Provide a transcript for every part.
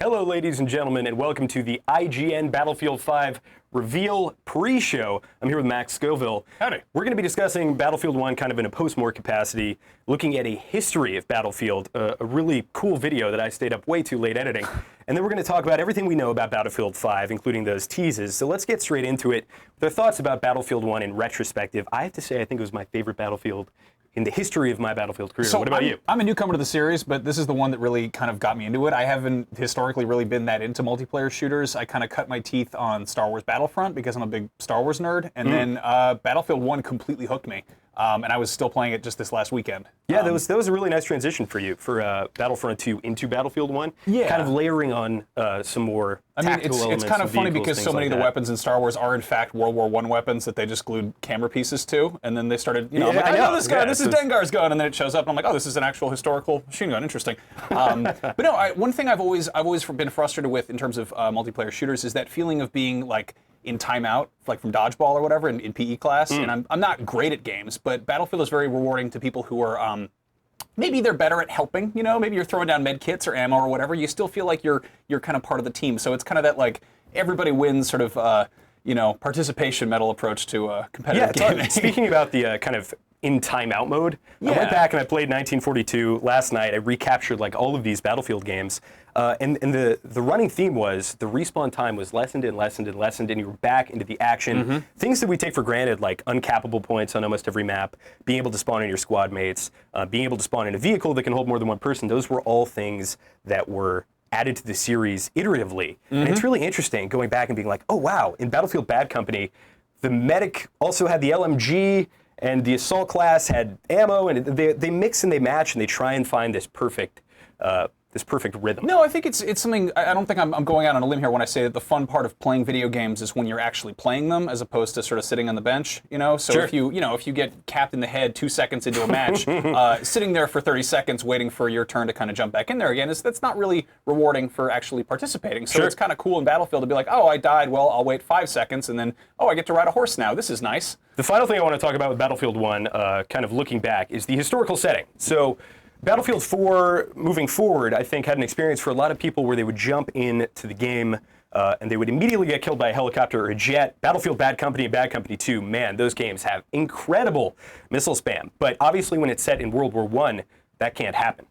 Hello, ladies and gentlemen, and welcome to the IGN Battlefield 5 reveal pre-show. I'm here with Max Scoville. Howdy. We're going to be discussing Battlefield 1 kind of in a post-more capacity, looking at a history of Battlefield, a really cool video that I stayed up way too late editing. And then we're going to talk about everything we know about Battlefield 5, including those teases. So let's get straight into it. Their thoughts about Battlefield 1 in retrospective. I have to say I think it was my favorite Battlefield in the history of my Battlefield career. What about you? I'm a newcomer to the series, but this is the one that really kind of got me into it. I haven't historically really been that into multiplayer shooters. I kind of cut my teeth on Star Wars Battlefront because I'm a big Star Wars nerd, and then Battlefield 1 completely hooked me. And I was still playing it just this last weekend. Yeah, that was a really nice transition for you, for Battlefront 2 into Battlefield 1. Yeah. Kind of layering on some more tactical elements. It's kind of funny vehicles, because so many of the weapons in Star Wars are in fact World War I weapons that they just glued camera pieces to, and then they started, I'm like, I know this gun, this is Dengar's gun, and then it shows up, and I'm like, oh, this is an actual historical machine gun, interesting. But no, one thing I've always been frustrated with in terms of multiplayer shooters is that feeling of being like in timeout, like from dodgeball or whatever in PE class, and I'm not great at games, but Battlefield is very rewarding to people who are maybe they're better at helping, maybe you're throwing down med kits or ammo or whatever, you still feel like you're kind of part of the team. So it's kind of that like everybody wins sort of participation medal approach to competitive gaming. Speaking about the kind of in timeout mode, I went back and I played 1942 last night. I recaptured like all of these Battlefield games, and the running theme was the respawn time was lessened and lessened and lessened, and you were back into the action. Things that we take for granted, like uncappable points on almost every map, being able to spawn in your squad mates, being able to spawn in a vehicle that can hold more than one person, those were all things that were added to the series iteratively. And it's really interesting going back and being like, oh wow, in Battlefield Bad Company, the medic also had the LMG, and the assault class had ammo, and they mix and they match, and they try and find this perfect rhythm. No, I think it's something. I don't think I'm going out on a limb here when I say that the fun part of playing video games is when you're actually playing them, as opposed to sort of sitting on the bench. So Sure. if you get capped in the head 2 seconds into a match, sitting there for 30 seconds waiting for your turn to kind of jump back in there again, that's not really rewarding for actually participating. So it's kind of cool in Battlefield to be like, oh, I died. Well, I'll wait 5 seconds, and then I get to ride a horse now. This is nice. The final thing I want to talk about with Battlefield 1, kind of looking back, is the historical setting. So Battlefield 4, moving forward, I think had an experience for a lot of people where they would jump into the game and they would immediately get killed by a helicopter or a jet. Battlefield Bad Company and Bad Company 2, man, those games have incredible missile spam. But obviously when it's set in World War I, that can't happen.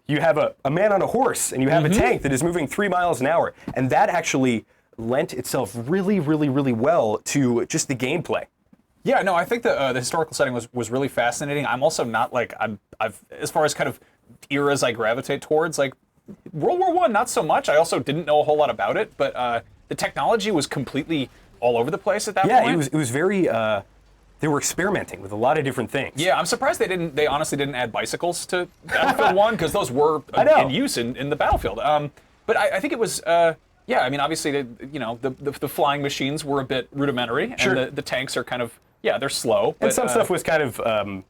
You have a man on a horse and you have a tank that is moving 3 miles an hour. And that actually lent itself really, really, really well to just the gameplay. Yeah, no, I think the historical setting was really fascinating. I'm also not like I've as far as kind of eras I gravitate towards, like World War I, not so much. I also didn't know a whole lot about it, but the technology was completely all over the place at that point. Yeah, it was very. They were experimenting with a lot of different things. Yeah, I'm surprised they honestly didn't add bicycles to Battlefield 1 because those were in use in the Battlefield. But I think it was. Yeah, I mean, obviously, the flying machines were a bit rudimentary, and the tanks are kind of. Yeah, they're slow. And some stuff was kind of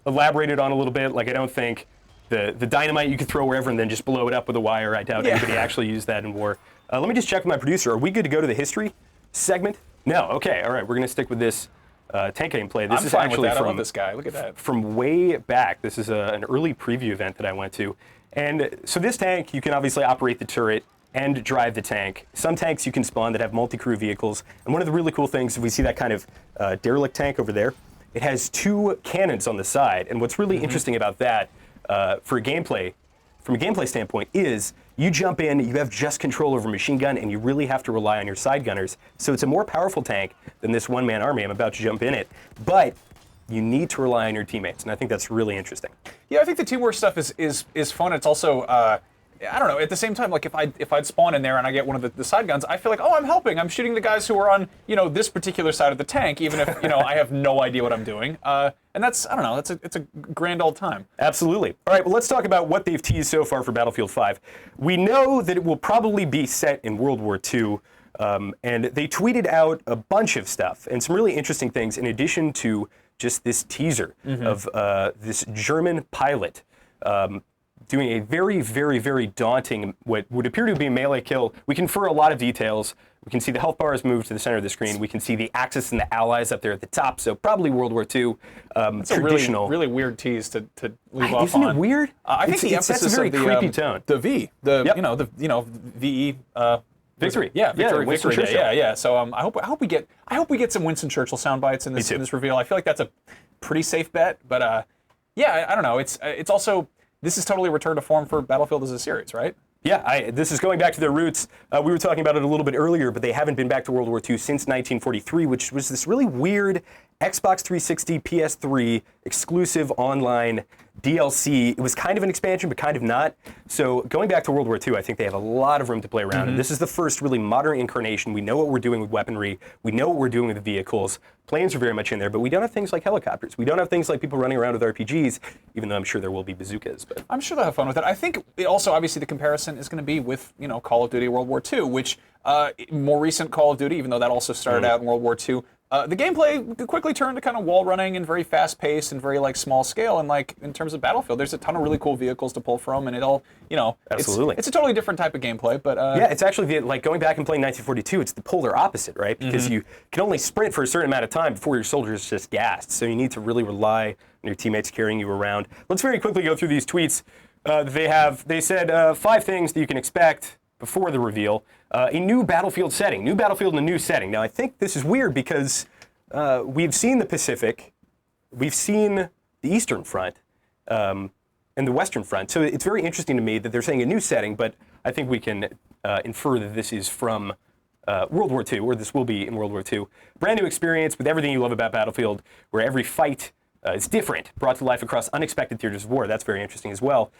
elaborated on a little bit. Like, I don't think the dynamite you could throw wherever and then just blow it up with a wire. I doubt anybody actually used that in war. Let me just check with my producer. Are we good to go to the history segment? No. Okay. All right. We're going to stick with this tank gameplay. This is actually I love this guy. Look at that. From way back. This is an early preview event that I went to. And so this tank, you can obviously operate the turret and drive the tank. Some tanks you can spawn that have multi-crew vehicles. And one of the really cool things, if we see that kind of derelict tank over there, it has 2 cannons on the side. And what's really interesting about that from a gameplay standpoint is you jump in, you have just control over a machine gun, and you really have to rely on your side gunners. So it's a more powerful tank than this one-man army. I'm about to jump in it. But you need to rely on your teammates, and I think that's really interesting. Yeah, I think the teamwork stuff is fun. It's also I don't know. At the same time, like if I'd spawn in there and I get one of the side guns, I feel like, oh, I'm helping. I'm shooting the guys who are on this particular side of the tank, even if I have no idea what I'm doing. And that's I don't know. It's a grand old time. Absolutely. All right. Well, let's talk about what they've teased so far for Battlefield 5. We know that it will probably be set in World War II. And they tweeted out a bunch of stuff and some really interesting things in addition to just this teaser of this German pilot doing a very, very, very daunting, what would appear to be a melee kill. We confer a lot of details. We can see the health bars move to the center of the screen. We can see the Axis and the Allies up there at the top. So probably World War II. It's Traditional. a really weird tease to leave off Isn't on. it weird? I think the emphasis sets a very of the creepy tone. The V, VE. Victory. Victory Churchill. Day. Yeah. So I hope we get some Winston Churchill sound bites in this reveal. I feel like that's a pretty safe bet. But I don't know. It's also, this is totally a return to form for Battlefield as a series, right? Yeah, this is going back to their roots. We were talking about it a little bit earlier, but they haven't been back to World War II since 1943, which was this really weird Xbox 360, PS3 exclusive online DLC. It was kind of an expansion, but kind of not. So going back to World War II, I think they have a lot of room to play around. And this is the first really modern incarnation. We know what we're doing with weaponry. We know what we're doing with the vehicles. Planes are very much in there, but we don't have things like helicopters. We don't have things like people running around with RPGs, even though I'm sure there will be bazookas. But I'm sure they'll have fun with it. I think also, obviously, the comparison is going to be with, Call of Duty World War II, which more recent Call of Duty, even though that also started out in World War II, the gameplay quickly turned to kind of wall running and very fast paced and very small scale. And in terms of Battlefield, there's a ton of really cool vehicles to pull from, and it all, Absolutely. It's a totally different type of gameplay. But yeah, it's actually going back and playing 1942. It's the polar opposite, right? Because you can only sprint for a certain amount of time before your soldiers just gassed. So you need to really rely on your teammates carrying you around. Let's very quickly go through these tweets. They said 5 things that you can expect before the reveal. A new Battlefield setting. New Battlefield in a new setting. Now, I think this is weird because we've seen the Pacific, we've seen the Eastern Front, and the Western Front. So it's very interesting to me that they're saying a new setting, but I think we can infer that this is from World War II, or this will be in World War II. Brand new experience with everything you love about Battlefield, where every fight is different, brought to life across unexpected theaters of war. That's very interesting as well.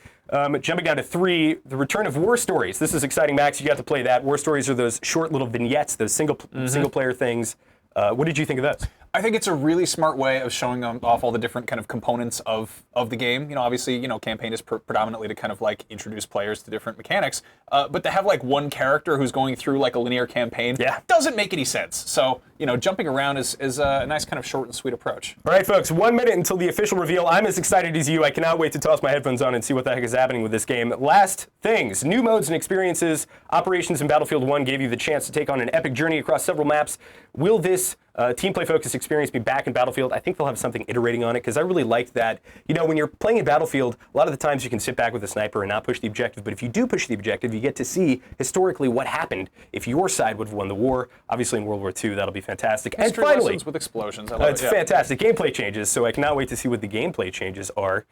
Jumping down to 3, the return of War Stories. This is exciting, Max. You got to play that. War Stories are those short little vignettes, those single-player things. What did you think of those? I think it's a really smart way of showing off all the different kind of components of the game. Obviously, campaign is predominantly to kind of introduce players to different mechanics. But to have one character who's going through a linear campaign doesn't make any sense. So, jumping around is a nice kind of short and sweet approach. All right, folks, 1 minute until the official reveal. I'm as excited as you. I cannot wait to toss my headphones on and see what the heck is happening with this game. Last things, new modes and experiences. Operations in Battlefield 1 gave you the chance to take on an epic journey across several maps. Will this team play focused experience be back in Battlefield? I think they'll have something iterating on it, because I really liked that. When you're playing in Battlefield, a lot of the times you can sit back with a sniper and not push the objective, but if you do push the objective, you get to see historically what happened if your side would have won the war. Obviously in World War II, that'll be fantastic. History and finally, lessons with explosions. I love it's fantastic. Gameplay changes, so I cannot wait to see what the gameplay changes are.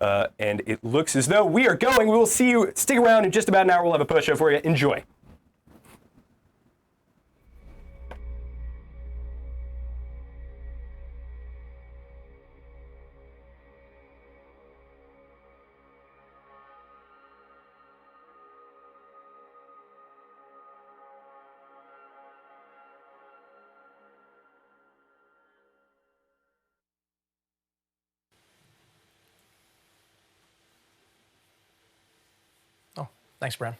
And it looks as though we are going. We will see you. Stick around in just about an hour. We'll have a push show for you. Enjoy. Thanks, Bran.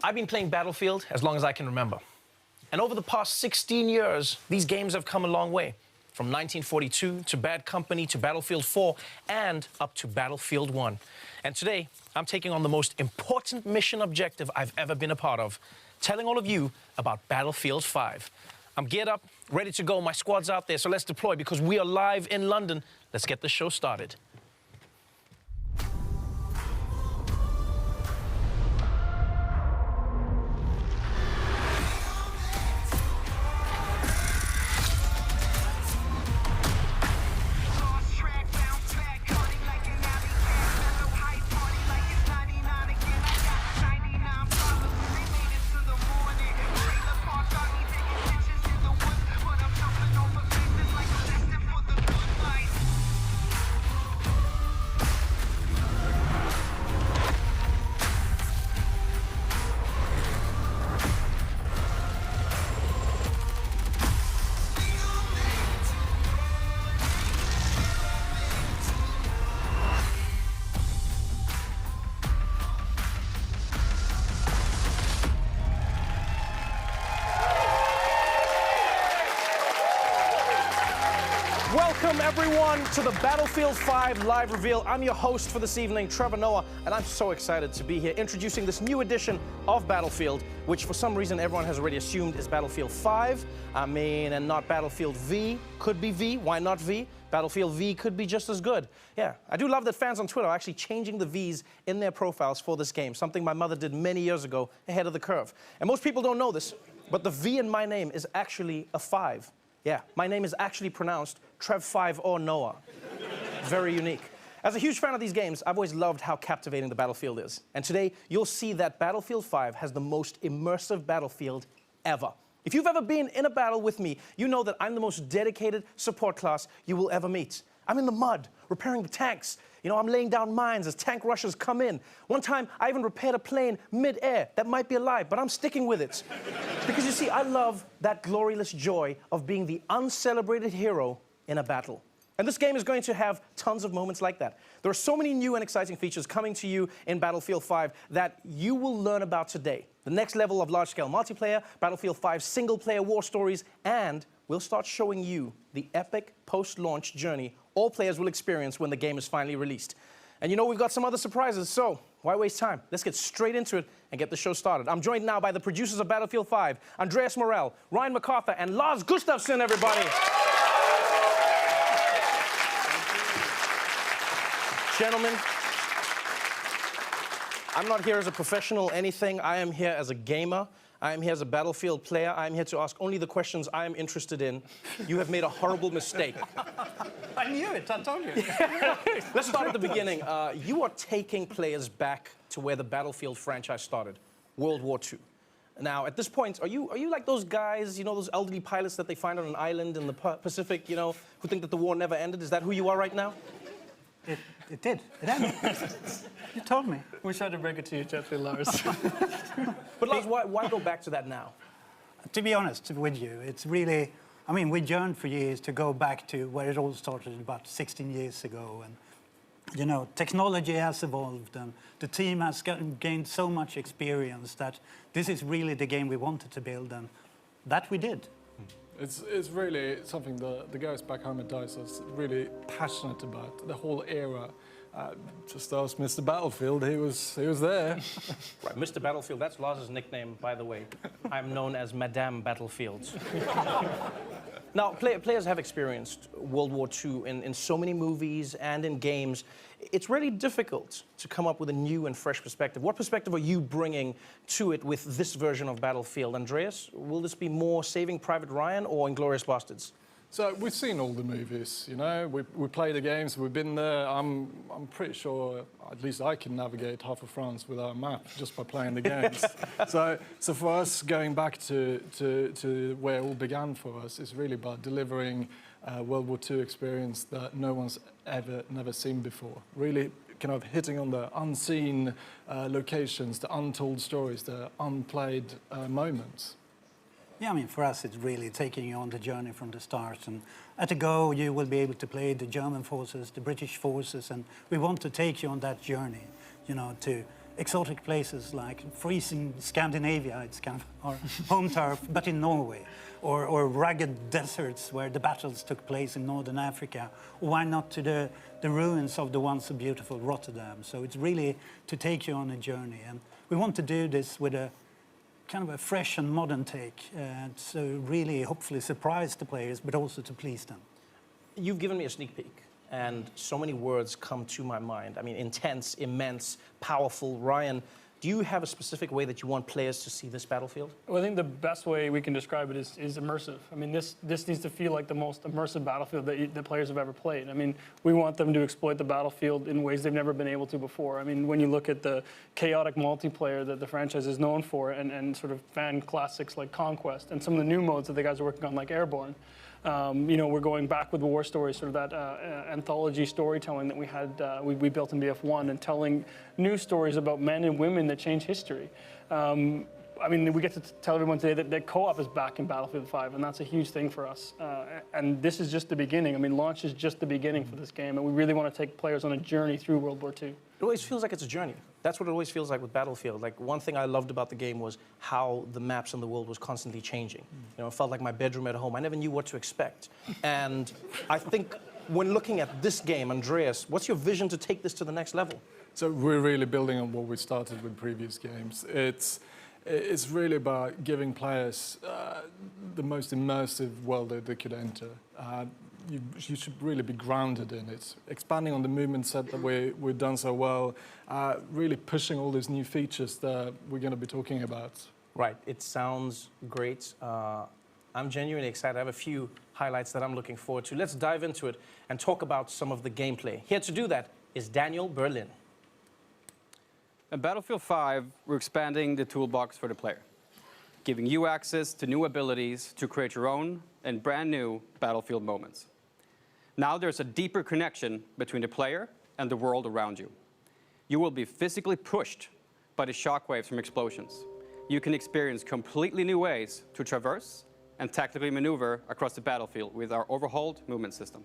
I've been playing Battlefield as long as I can remember. And over the past 16 years, these games have come a long way. From 1942 to Bad Company to Battlefield 4 and up to Battlefield 1. And today, I'm taking on the most important mission objective I've ever been a part of, telling all of you about Battlefield 5. I'm geared up, ready to go. My squad's out there, so let's deploy because we are live in London. Let's get the show started. Welcome, everyone, to the Battlefield 5 live reveal. I'm your host for this evening, Trevor Noah, and I'm so excited to be here introducing this new edition of Battlefield, which for some reason everyone has already assumed is Battlefield 5. And not Battlefield V. Could be V. Why not V? Battlefield V could be just as good. Yeah, I do love that fans on Twitter are actually changing the Vs in their profiles for this game, something my mother did many years ago, ahead of the curve. And most people don't know this, but the V in my name is actually a 5. Yeah, my name is actually pronounced Trev5 or Noah. Very unique. As a huge fan of these games, I've always loved how captivating the Battlefield is. And today, you'll see that Battlefield 5 has the most immersive battlefield ever. If you've ever been in a battle with me, you know that I'm the most dedicated support class you will ever meet. I'm in the mud, repairing the tanks. You know, I'm laying down mines as tank rushers come in. One time, I even repaired a plane mid-air that might be alive, but I'm sticking with it. Because you see, I love that glorious joy of being the uncelebrated hero in a battle. And this game is going to have tons of moments like that. There are so many new and exciting features coming to you in Battlefield 5 that you will learn about today. The next level of large-scale multiplayer, Battlefield 5 single-player war stories, and we'll start showing you the epic post-launch journey all players will experience when the game is finally released. And you know, we've got some other surprises, so why waste time? Let's get straight into it and get the show started. I'm joined now by the producers of Battlefield 5, Andreas Morell, Ryan MacArthur, and Lars Gustafsson, everybody. Gentlemen, I'm not here as a professional anything. I am here as a gamer. I am here as a Battlefield player. I am here to ask only the questions I am interested in. You have made a horrible mistake. I knew it, I told you. Let's start at the beginning. You are taking players back to where the Battlefield franchise started, World War II. Now, at this point, are you like those guys, you know, those elderly pilots that they find on an island in the Pacific, you know, who think that the war never ended? Is that who you are right now? It did. It ended. You told me. We tried to break it to you gently, Lars. But Lars, why go back to that now? To be honest with you, it's really, I mean, we yearned for years to go back to where it all started about 16 years ago. And, you know, technology has evolved and the team has gained so much experience that this is really the game we wanted to build, and that we did. It's really something the guys back home at DICE are really passionate about. The whole era. Just ask Mr. Battlefield, he was there. Right, Mr. Battlefield, that's Lars's nickname, by the way. I'm known as Madame Battlefield. Now, players have experienced World War II in so many movies and in games. It's really difficult to come up with a new and fresh perspective. What perspective are you bringing to it with this version of Battlefield? Andreas, will this be more Saving Private Ryan or Inglourious Basterds? So we've seen all the movies, you know. We play the games. We've been there. I'm pretty sure at least I can navigate half of France without a map just by playing the games. so for us, going back to where it all began for us is really about delivering a World War II experience that no one's never seen before. Really kind of hitting on the unseen locations, the untold stories, the unplayed moments. Yeah, I mean, for us, it's really taking you on the journey from the start. And at a go, you will be able to play the German forces, the British forces, and we want to take you on that journey, you know, to exotic places like freezing Scandinavia, it's kind of our home turf, but in Norway, or rugged deserts where the battles took place in Northern Africa, or why not to the ruins of the once so beautiful Rotterdam. So it's really to take you on a journey. And we want to do this with a kind of a fresh and modern take, so really hopefully surprise the players, but also to please them. You've given me a sneak peek, and so many words come to my mind. I mean, intense, immense, powerful. Ryan, do you have a specific way that you want players to see this Battlefield? Well, I think the best way we can describe it is immersive. I mean, this needs to feel like the most immersive Battlefield that players have ever played. I mean, we want them to exploit the Battlefield in ways they've never been able to before. I mean, when you look at the chaotic multiplayer that the franchise is known for, and sort of fan classics like Conquest, and some of the new modes that the guys are working on like Airborne, you know, we're going back with war stories, sort of that anthology storytelling that we had, we built in BF1, and telling new stories about men and women that change history. I mean, we get to tell everyone today that co-op is back in Battlefield 5, and that's a huge thing for us. And this is just the beginning. I mean, launch is just the beginning for this game, and we really want to take players on a journey through World War II. It always feels like it's a journey. That's what it always feels like with Battlefield. Like, one thing I loved about the game was how the maps in the world was constantly changing. You know, it felt like my bedroom at home. I never knew what to expect. And I think when looking at this game, Andreas, what's your vision to take this to the next level? So we're really building on what we started with previous games. It's really about giving players the most immersive world that they could enter. You should really be grounded in it. Expanding on the movement set that we've done so well, really pushing all these new features that we're going to be talking about. Right, it sounds great. I'm genuinely excited. I have a few highlights that I'm looking forward to. Let's dive into it and talk about some of the gameplay. Here to do that is Daniel Berlin. In Battlefield 5, we're expanding the toolbox for the player, giving you access to new abilities to create your own and brand new Battlefield moments. Now there's a deeper connection between the player and the world around you. You will be physically pushed by the shockwaves from explosions. You can experience completely new ways to traverse and tactically maneuver across the battlefield with our overhauled movement system.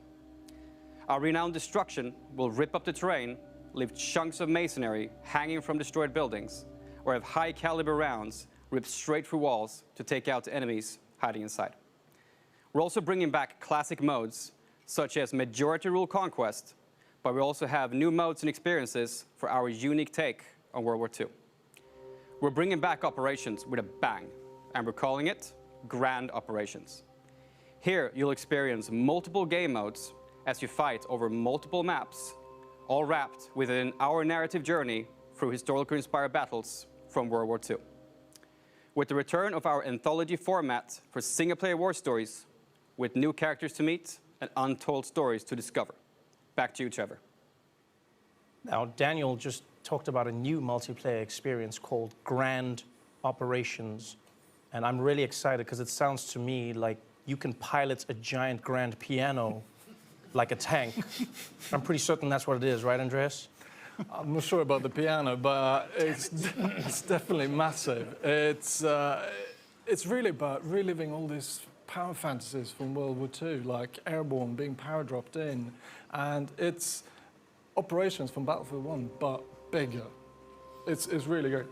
Our renowned destruction will rip up the terrain, leave chunks of masonry hanging from destroyed buildings, or have high-caliber rounds ripped straight through walls to take out the enemies hiding inside. We're also bringing back classic modes, such as Majority Rule Conquest, but we also have new modes and experiences for our unique take on World War II. We're bringing back operations with a bang, and we're calling it Grand Operations. Here, you'll experience multiple game modes as you fight over multiple maps, all wrapped within our narrative journey through historically inspired battles from World War II. With the return of our anthology format for single-player war stories, with new characters to meet and untold stories to discover. Back to you, Trevor. Now, Daniel just talked about a new multiplayer experience called Grand Operations. And I'm really excited because it sounds to me like you can pilot a giant grand piano like a tank. I'm pretty certain that's what it is, right, Andreas? I'm not sure about the piano, but it's definitely massive. It's really about reliving all these power fantasies from World War II, like Airborne being power dropped in, and it's operations from Battlefield 1, but bigger. It's really great.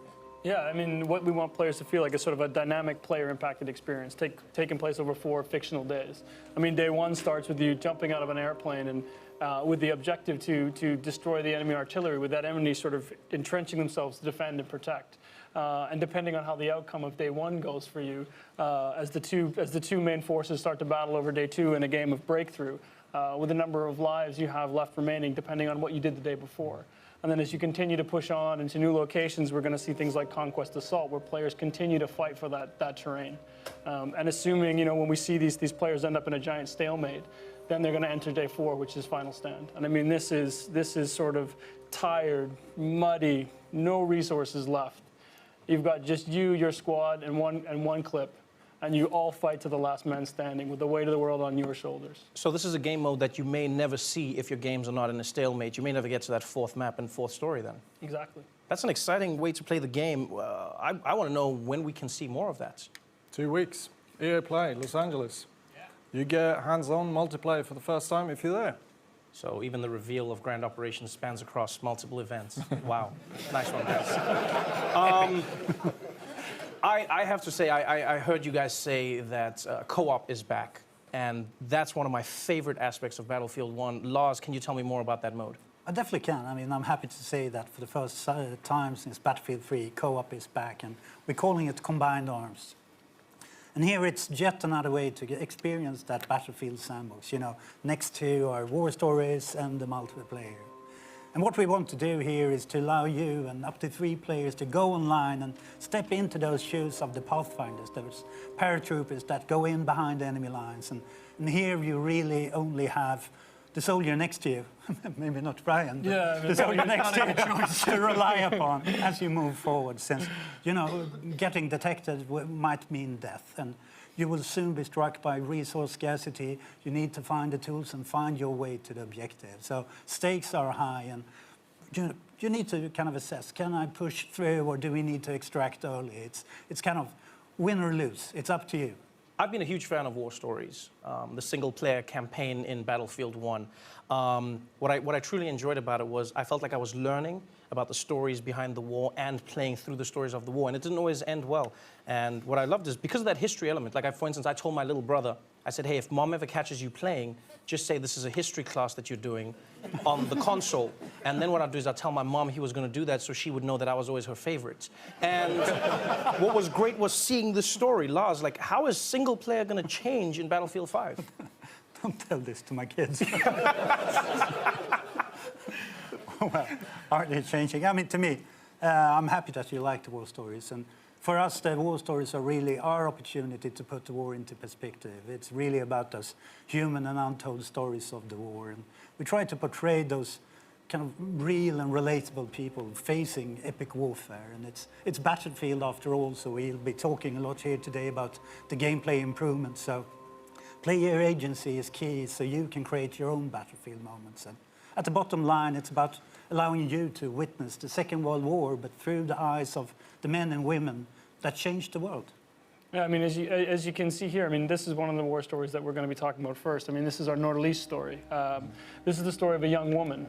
Yeah, I mean, what we want players to feel like is sort of a dynamic player-impacted experience taking place over 4 fictional days. I mean, day 1 starts with you jumping out of an airplane and with the objective to destroy the enemy artillery, with that enemy sort of entrenching themselves to defend and protect. And depending on how the outcome of day 1 goes for you, as the two main forces start to battle over day 2 in a game of breakthrough, with the number of lives you have left remaining, depending on what you did the day before. And then as you continue to push on into new locations, we're going to see things like Conquest Assault, where players continue to fight for that terrain. And assuming, you know, when we see these players end up in a giant stalemate, then they're going to enter day 4, which is Final Stand. And I mean, this is sort of tired, muddy, no resources left. You've got just you, your squad, and one clip. And you all fight to the last man standing with the weight of the world on your shoulders. So this is a game mode that you may never see if your games are not in a stalemate. You may never get to that 4th map and 4th story then. Exactly. That's an exciting way to play the game. I want to know when we can see more of that. 2 weeks. EA Play, Los Angeles. Yeah. You get hands-on multiplayer for the first time if you're there. So even the reveal of Grand Operations spans across multiple events. Wow. Nice one, guys. I have to say, I heard you guys say that co-op is back, and that's one of my favorite aspects of Battlefield 1. Lars, can you tell me more about that mode? I definitely can. I mean, I'm happy to say that for the first time since Battlefield 3, co-op is back, and we're calling it Combined Arms. And here it's yet another way to experience that Battlefield sandbox, you know, next to our war stories and the multiplayer. And what we want to do here is to allow you and up to 3 players to go online and step into those shoes of the Pathfinders, those paratroopers that go in behind enemy lines. And here you really only have the soldier next to you, maybe not Brian, but the soldier next to you to rely upon as you move forward, since, you know, getting detected might mean death. And you will soon be struck by resource scarcity. You need to find the tools and find your way to the objective. So stakes are high, and you need to kind of assess, can I push through, or do we need to extract early? It's kind of win or lose. It's up to you. I've been a huge fan of war stories, the single-player campaign in Battlefield 1. What I truly enjoyed about it was I felt like I was learning about the stories behind the war and playing through the stories of the war, and it didn't always end well. And what I loved is because of that history element, like for instance, I told my little brother, I said, hey, if mom ever catches you playing, just say this is a history class that you're doing on the console. And then what I'd do is I'd tell my mom he was going to do that so she would know that I was always her favorite. And what was great was seeing the story. Lars, like, how is single player going to change in Battlefield 5? Don't tell this to my kids. Well, are they changing? I mean, to me, I'm happy that you like the war stories. And for us, the war stories are really our opportunity to put the war into perspective. It's really about those human and untold stories of the war. And we try to portray those kind of real and relatable people facing epic warfare. And it's Battlefield after all, so we'll be talking a lot here today about the gameplay improvements. So player agency is key, so you can create your own Battlefield moments. And at the bottom line, it's about allowing you to witness the Second World War, but through the eyes of the men and women that changed the world. Yeah, I mean, as you can see here, I mean, this is one of the war stories that we're going to be talking about first. I mean, this is our Nordlys story. This is the story of a young woman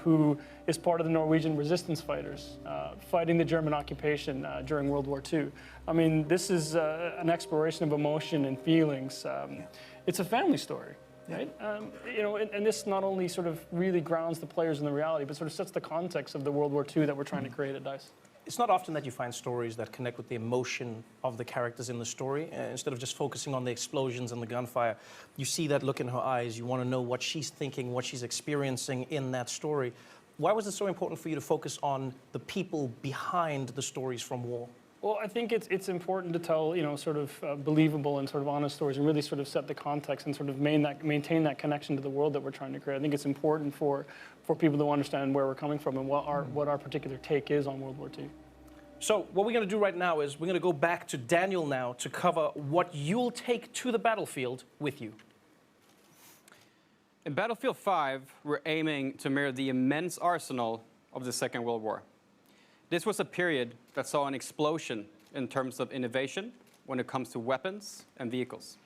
who is part of the Norwegian resistance fighters fighting the German occupation during World War II. I mean, this is an exploration of emotion and feelings. It's a family story. Right? You know, and this not only sort of really grounds the players in the reality, but sort of sets the context of the World War II that we're trying to create at DICE. It's not often that you find stories that connect with the emotion of the characters in the story. Instead of just focusing on the explosions and the gunfire, you see that look in her eyes. You want to know what she's thinking, what she's experiencing in that story. Why was it so important for you to focus on the people behind the stories from war? Well, I think it's important to tell, you know, sort of believable and sort of honest stories and really sort of set the context and sort of maintain that connection to the world that we're trying to create. I think it's important for people to understand where we're coming from and what our particular take is on World War II. So what we're going to do right now is we're going to go back to Daniel now to cover what you'll take to the battlefield with you. In Battlefield 5, we're aiming to mirror the immense arsenal of the Second World War. This was a period that saw an explosion in terms of innovation when it comes to weapons and vehicles.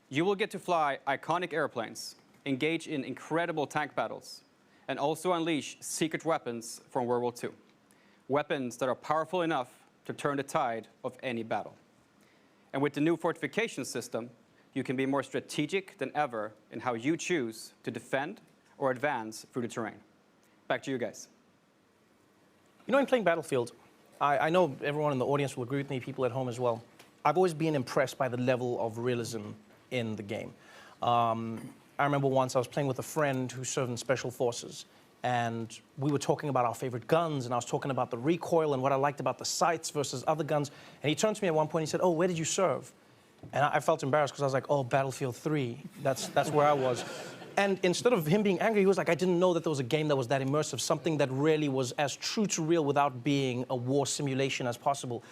You will get to fly iconic airplanes, engage in incredible tank battles, and also unleash secret weapons from World War II. Weapons that are powerful enough to turn the tide of any battle. And with the new fortification system, you can be more strategic than ever in how you choose to defend or advance through the terrain. Back to you guys. You know, in playing Battlefield, I know everyone in the audience will agree with me, people at home as well. I've always been impressed by the level of realism in the game. I remember once I was playing with a friend who served in Special Forces, and we were talking about our favorite guns, and I was talking about the recoil and what I liked about the sights versus other guns. And he turned to me at one point and he said, "Oh, where did you serve?" And I felt embarrassed because I was like, "Oh, Battlefield 3, that's where I was." And instead of him being angry, he was like, "I didn't know that there was a game that was that immersive, something that really was as true to real without being a war simulation as possible."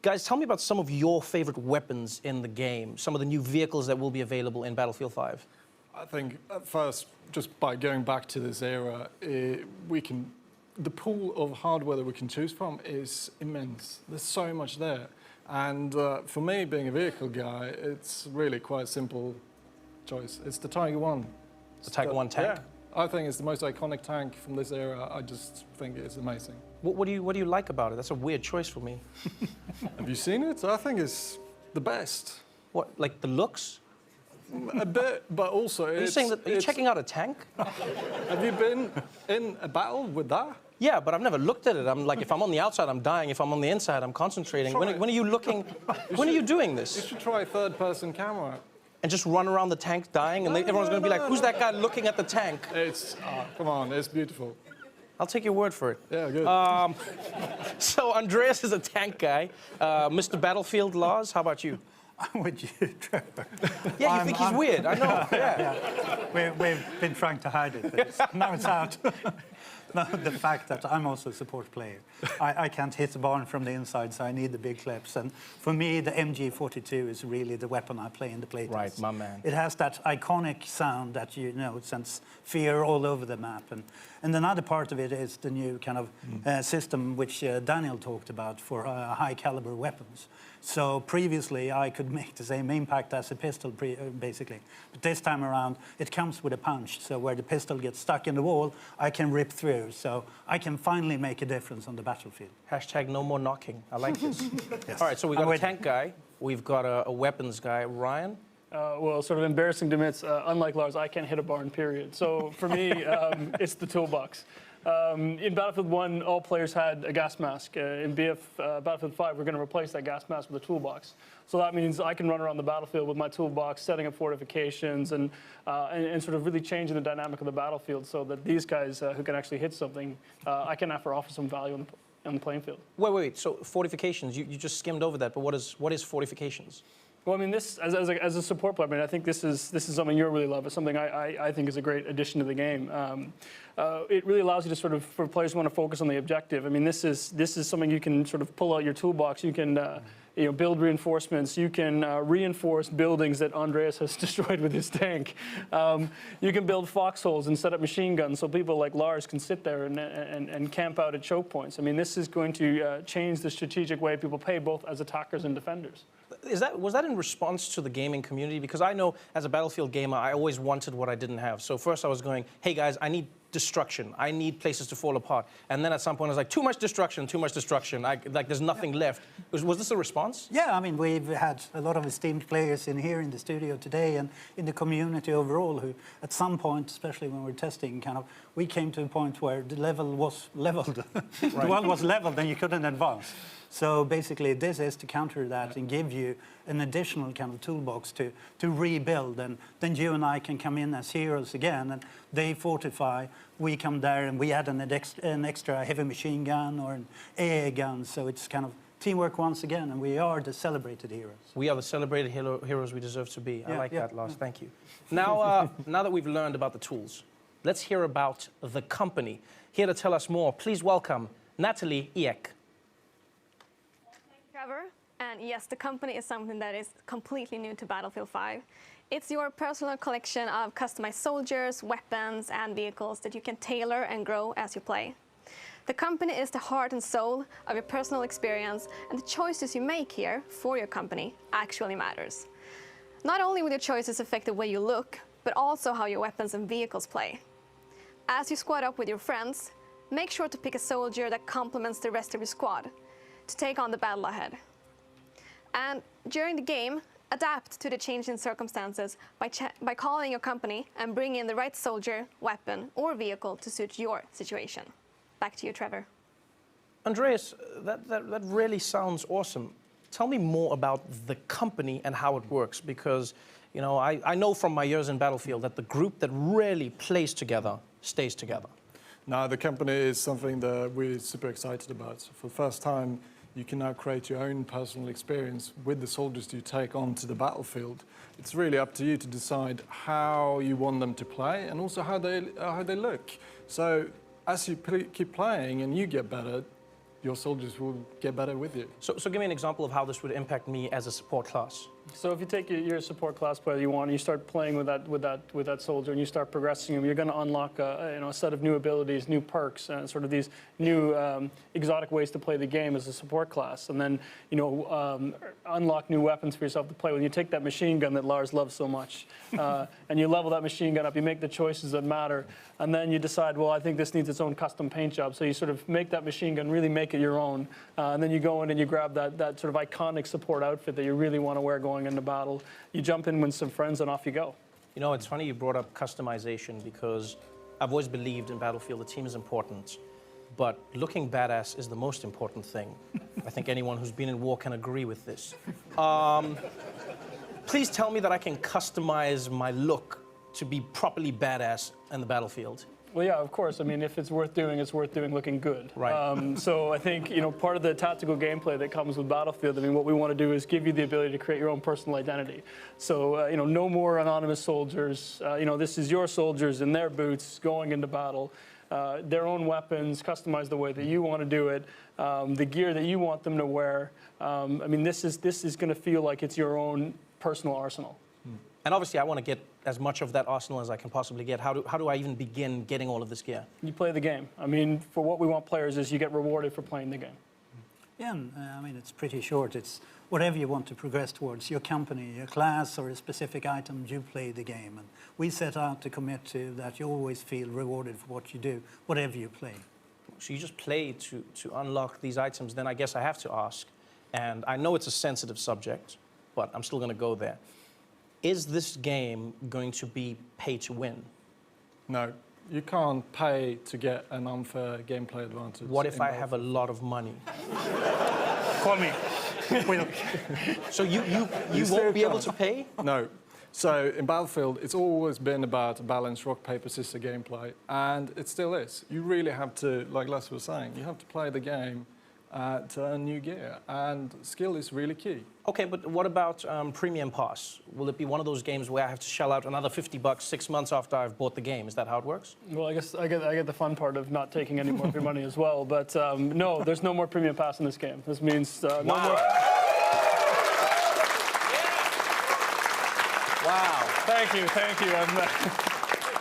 Guys, tell me about some of your favorite weapons in the game, some of the new vehicles that will be available in Battlefield 5. I think at first, just by going back to this era, the pool of hardware that we can choose from is immense. There's so much there. And for me, being a vehicle guy, it's really quite a simple choice. It's the Tiger 1. The Tiger 1 tank? Yeah, I think it's the most iconic tank from this era. I just think it's amazing. What do you like about it? That's a weird choice for me. Have you seen it? I think it's the best. What, like the looks? A bit, but also Are you checking out a tank? Have you been in a battle with that? Yeah, but I've never looked at it. I'm like, if I'm on the outside, I'm dying. If I'm on the inside, I'm concentrating. When are you looking? When are you doing this? You should try a third-person camera. And just run around the tank dying, and everyone's going to be like, "Who's that guy looking at the tank?" It's come on, it's beautiful. I'll take your word for it. Yeah, good. So Andreas is a tank guy. Mr. Battlefield, Lars, how about you? I'm with you, Trevor. Yeah, you think he's weird. I know. Yeah. We've been trying to hide it, but now it's out. No, the fact that I'm also a support player. I can't hit the barn from the inside, so I need the big clips. And for me, the MG42 is really the weapon I play in the playtest. Right, my man. It has that iconic sound that, you know, it sends fear all over the map. And another part of it is the new kind of system which Daniel talked about for high-caliber weapons. So previously, I could make the same impact as a pistol, basically. But this time around, it comes with a punch. So where the pistol gets stuck in the wall, I can rip through. years, so I can finally make a difference on the battlefield. Hashtag no more knocking. I like this. Yes. All right, so we got a tank guy. We've got a weapons guy. Ryan? Well, sort of embarrassing to admit, unlike Lars, I can't hit a barn, period. So for me, it's the toolbox. In Battlefield 1, all players had a gas mask. In Battlefield 5, we're going to replace that gas mask with a toolbox. So that means I can run around the battlefield with my toolbox, setting up fortifications, and sort of really changing the dynamic of the battlefield so that these guys who can actually hit something, I can offer some value on the playing field. Wait. So fortifications, you just skimmed over that, but what is fortifications? Well, I mean, this as a support player, I mean, I think this is something you really love. It's something I think is a great addition to the game. It really allows you to sort of, for players who want to focus on the objective. I mean, this is something you can sort of pull out your toolbox. You can build reinforcements. You can reinforce buildings that Andreas has destroyed with his tank. You can build foxholes and set up machine guns so people like Lars can sit there and camp out at choke points. I mean, this is going to change the strategic way people play, both as attackers and defenders. Was that in response to the gaming community? Because I know as a Battlefield gamer, I always wanted what I didn't have. So first I was going, hey guys, I need destruction. I need places to fall apart. And then at some point I was like, too much destruction. Like there's nothing left. Was this a response? Yeah, I mean, we've had a lot of esteemed players in here in the studio today and in the community overall who at some point, especially when we're testing, we came to a point where the level was leveled. The world was leveled and you couldn't advance. So basically this is to counter that and give you an additional kind of toolbox to rebuild, and then you and I can come in as heroes again and they fortify, we come there and we add an extra heavy machine gun or an AA gun, so it's kind of teamwork once again, and we are the celebrated heroes. We are the celebrated heroes we deserve to be. I like that, Lars. Thank you. Now, now that we've learned about the tools, let's hear about the company. Here to tell us more, please welcome Natalie Eek. Trevor, and yes, the company is something that is completely new to Battlefield 5. It's your personal collection of customized soldiers, weapons, and vehicles that you can tailor and grow as you play. The company is the heart and soul of your personal experience, and the choices you make here for your company actually matters. Not only will your choices affect the way you look, but also how your weapons and vehicles play. As you squad up with your friends, make sure to pick a soldier that complements the rest of your squad to take on the battle ahead. And during the game, adapt to the changing circumstances by calling your company and bring in the right soldier, weapon, or vehicle to suit your situation. Back to you, Trevor. Andreas, that really sounds awesome. Tell me more about the company and how it works, because I know from my years in Battlefield that the group that really plays together stays together. Now, the company is something that we're super excited about. So for the first time, you can now create your own personal experience with the soldiers you take onto the battlefield. It's really up to you to decide how you want them to play and also how they look. So as you keep playing and you get better, your soldiers will get better with you. So give me an example of how this would impact me as a support class. So if you take your support class player you want, and you start playing with that soldier, and you start progressing him, you're going to unlock a set of new abilities, new perks, and sort of these new exotic ways to play the game as a support class, and then unlock new weapons for yourself to play with. You take that machine gun that Lars loves so much, and you level that machine gun up. You make the choices that matter, and then you decide, well, I think this needs its own custom paint job. So you sort of make that machine gun, really make it your own, and then you go in and you grab that sort of iconic support outfit that you really want to wear going into battle. You jump in with some friends and off you go. It's funny you brought up customization, because I've always believed in Battlefield the team is important, but looking badass is the most important thing. I think anyone who's been in war can agree with this. Please tell me that I can customize my look to be properly badass in the battlefield. Well, yeah, of course. I mean, if it's worth doing looking good. Right. So I think, part of the tactical gameplay that comes with Battlefield, I mean, what we want to do is give you the ability to create your own personal identity. So, no more anonymous soldiers. This is your soldiers in their boots going into battle. Their own weapons, customized the way that you want to do it, the gear that you want them to wear. I mean, this is going to feel like it's your own personal arsenal. And obviously, I want to get as much of that arsenal as I can possibly get. How do I even begin getting all of this gear? You play the game. I mean, for what we want players is you get rewarded for playing the game. Yeah, I mean, it's pretty short. It's whatever you want to progress towards, your company, your class, or a specific item you play the game. And we set out to commit to that you always feel rewarded for what you do, whatever you play. So you just play to unlock these items. Then I guess I have to ask, and I know it's a sensitive subject, but I'm still going to go there. Is this game going to be pay to win? No. You can't pay to get an unfair gameplay advantage. What if I have a lot of money? Call me. So you won't be able to pay? No. So in Battlefield, it's always been about a balanced rock, paper, scissors gameplay, and it still is. You really have to, like Les was saying, you have to play the game to earn new gear, and skill is really key. Okay, but what about Premium Pass? Will it be one of those games where I have to shell out another $50 6 months after I've bought the game? Is that how it works? Well, I guess I get the fun part of not taking any more of your money as well. But no, there's no more Premium Pass in this game. This means no more. Wow. Thank you.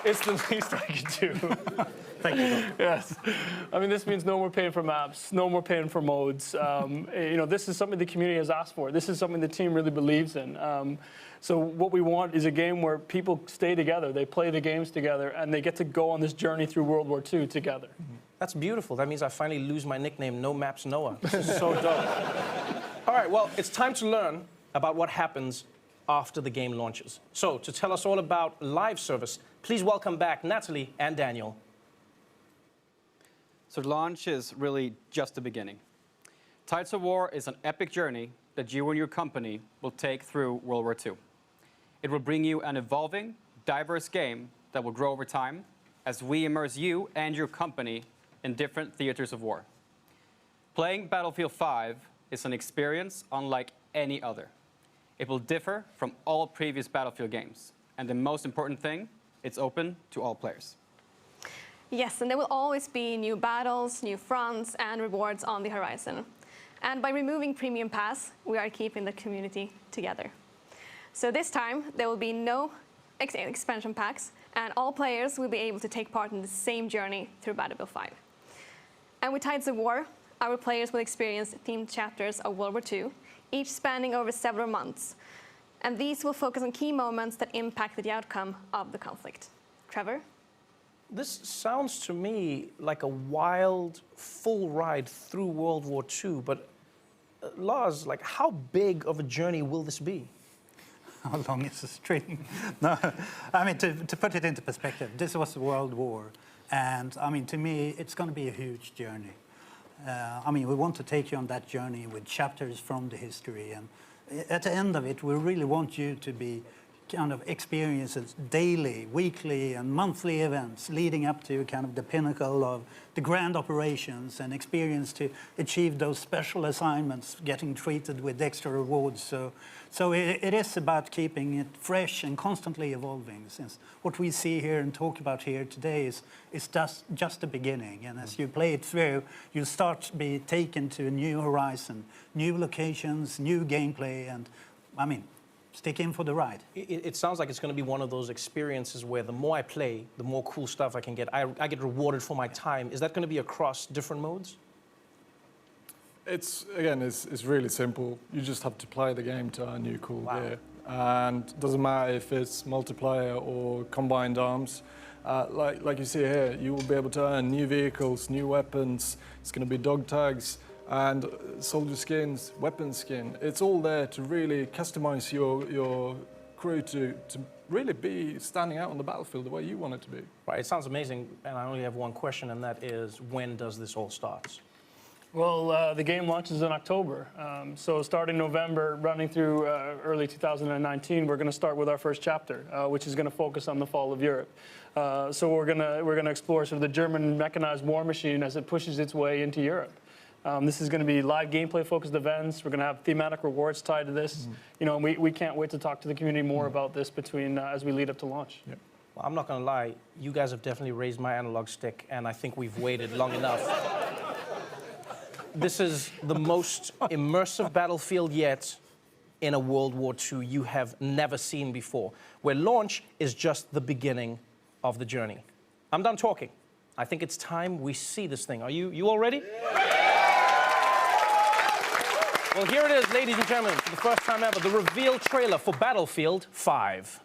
It's the least I can do. Thank you. Yes. I mean, this means no more paying for maps, no more paying for modes. This is something the community has asked for. This is something the team really believes in. So what we want is a game where people stay together, they play the games together, and they get to go on this journey through World War II together. That's beautiful. That means I finally lose my nickname, No Maps Noah. This is so dope. All right, well, it's time to learn about what happens after the game launches. So to tell us all about live service, please welcome back Natalie and Daniel. So launch is really just the beginning. Tides of War is an epic journey that you and your company will take through World War II. It will bring you an evolving, diverse game that will grow over time as we immerse you and your company in different theaters of war. Playing Battlefield 5 is an experience unlike any other. It will differ from all previous Battlefield games. And the most important thing, it's open to all players. Yes, and there will always be new battles, new fronts, and rewards on the horizon. And by removing Premium Pass, we are keeping the community together. So this time, there will be no expansion packs, and all players will be able to take part in the same journey through Battlefield 5. And with Tides of War, our players will experience themed chapters of World War II, each spanning over several months. And these will focus on key moments that impacted the outcome of the conflict. Trevor? This sounds to me like a wild, full ride through World War II, but Lars, like, how big of a journey will this be? How long is the string? No, I mean, to put it into perspective, this was a world war. And, I mean, to me, it's going to be a huge journey. I mean, we want to take you on that journey with chapters from the history. And at the end of it, we really want you to be kind of experiences daily, weekly, and monthly events leading up to kind of the pinnacle of the grand operations and experience to achieve those special assignments, getting treated with extra rewards. So it is about keeping it fresh and constantly evolving, since what we see here and talk about here today is just the beginning. And as you play it through, you start to be taken to a new horizon, new locations, new gameplay, and I mean, stick in for the ride. It sounds like it's going to be one of those experiences where the more I play, the more cool stuff I can get. I get rewarded for my time. Is that going to be across different modes? It's really simple. You just have to play the game to earn new cool gear. And it doesn't matter if it's multiplayer or combined arms. Like you see here, you will be able to earn new vehicles, new weapons. It's going to be dog tags and soldier skins, weapon skin. It's all there to really customize your crew to really be standing out on the battlefield the way you want it to be. Right, it sounds amazing, and I only have one question, and that is, when does this all start? Well, the game launches in October. So starting November, running through early 2019, we're going to start with our first chapter, which is going to focus on the fall of Europe. So we're going to explore sort of the German mechanized war machine as it pushes its way into Europe. This is going to be live gameplay-focused events. We're going to have thematic rewards tied to this. You know, and we can't wait to talk to the community more about this as we lead up to launch. Yep. Well, I'm not going to lie. You guys have definitely raised my analog stick, and I think we've waited long enough. This is the most immersive battlefield yet in a World War II you have never seen before, where launch is just the beginning of the journey. I'm done talking. I think it's time we see this thing. Are you all ready? Yeah. Well, here it is, ladies and gentlemen, for the first time ever, the reveal trailer for Battlefield 5.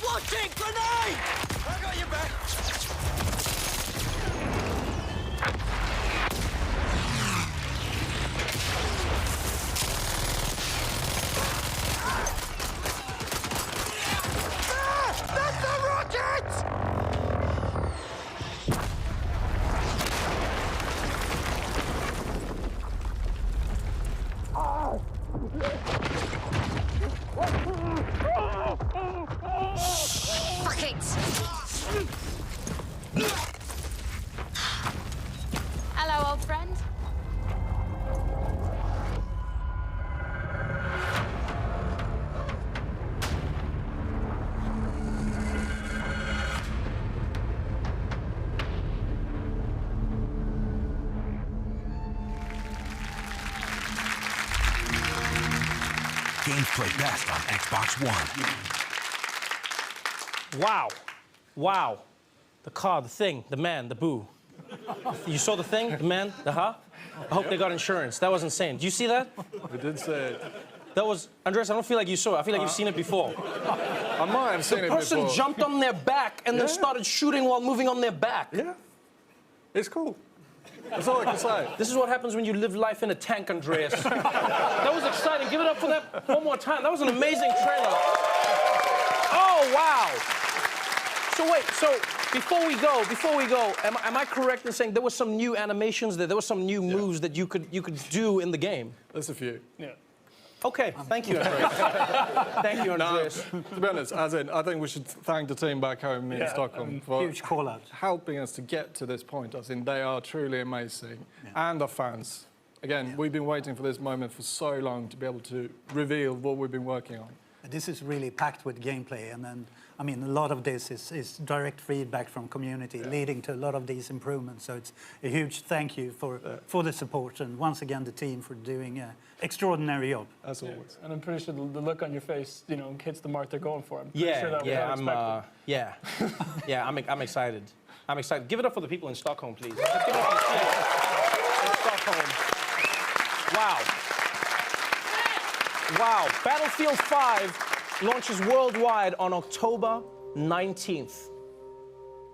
Launching grenade! I got your back. That's the rockets! Fuck it! Hello, old friend. Games play best on Xbox One. Wow. Wow. The car, the thing, the man, the boo. You saw the thing, the man, the huh? I hope they got insurance. That was insane. Do you see that? We did say it. That was, Andres, I don't feel like you saw it. I feel like you've seen it before. I might have seen it before. The person jumped on their back and then started shooting while moving on their back. Yeah. It's cool. That's all I can say. This is what happens when you live life in a tank, Andreas. That was exciting. Give it up for that one more time. That was an amazing trailer. Oh, wow. So wait, so before we go, am I correct in saying there were some new animations there? There were some new moves that you could do in the game? There's a few. Yeah. Okay, thank you, Andreas. Thank you, Andreas. To be honest, I think we should thank the team back home in Stockholm for Huge call out. helping us to get to this point. I think they are truly amazing. And the fans. Again, we've been waiting for this moment for so long to be able to reveal what we've been working on. This is really packed with gameplay, and then, I mean, a lot of this is direct feedback from community, leading to a lot of these improvements. So it's a huge thank you for the support, and once again, the team for doing an extraordinary job. As always. And I'm pretty sure the look on your face, you know, hits the mark they're going for. I'm pretty Yeah, sure that was unexpected. I'm excited. I'm excited. Give it up for the people in Stockholm, please. Let's give it up for the people in Stockholm. Wow. Wow. Battlefield 5 launches worldwide on October 19th.